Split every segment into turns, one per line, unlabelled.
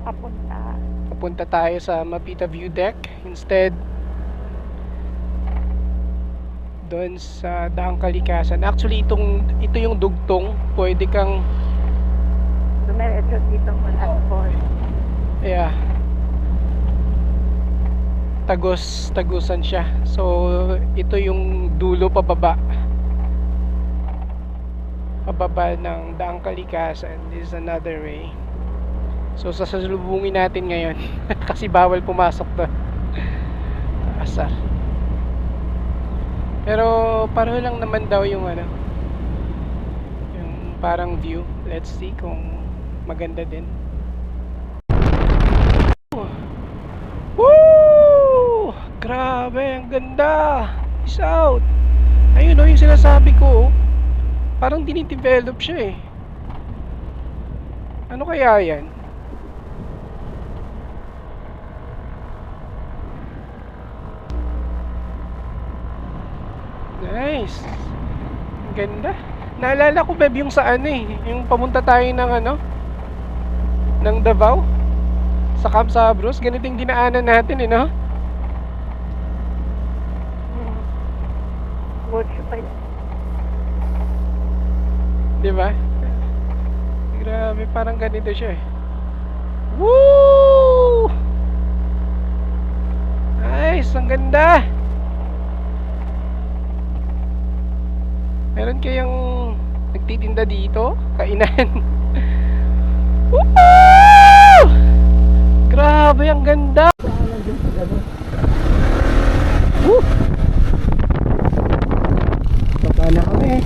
Papunta.
Papunta tayo sa Mapita View Deck. Instead, doon sa Daang Kalikasan. Actually, ito yung dugtong. Pwede kang
Dumiretso dito mula Fort.
yeah, tagusan siya. So, ito yung dulo pababa. Pababa ng Daang Kalikasan. This is another way. So, sasalubungin natin ngayon. Kasi bawal pumasok doon. Asar. Pero, pareho lang naman daw yung ano, yung parang view. Let's see kung maganda din. Woo! Grabe, ang ganda! Peace out! Ayun o, yung sinasabi ko, parang dinidevelop siya eh. Ano kaya yan? Nice! Ang ganda. Naalala ko, Beb, yung sa ano eh, yung pamunta tayo ng ano, ng Davao sa Camp Sabros. Ganito yung dinaanan natin eh, no?
Mucho pa yun.
Diba? Grabe, parang ganito siya eh. Woo! Nice, ang ganda. Meron kayang nagtitinda dito? Kainan. Woo! Grabe, ang ganda. Woo! Baba na kami.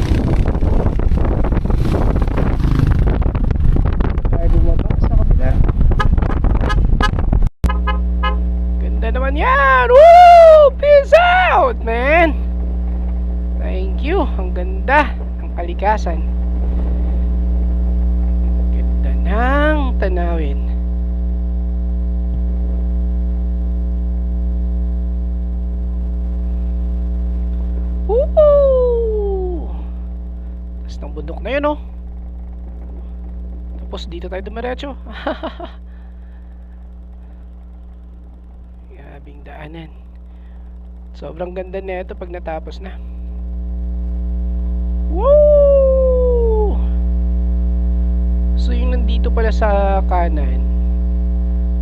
Tayo bumaba sa kabila. Ganda naman yan. Woo! Peace out, man. Thank you. Ang ganda ng kalikasan. Ganda ng tanawin. Woo! Tapos ng bundok na yun, oh. Tapos dito tayo dumiretso. Grabing daanan. Sobrang ganda na ito pag natapos na. Woo! So yung nandito pala sa kanan,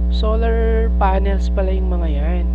solar panels pala yung mga yan.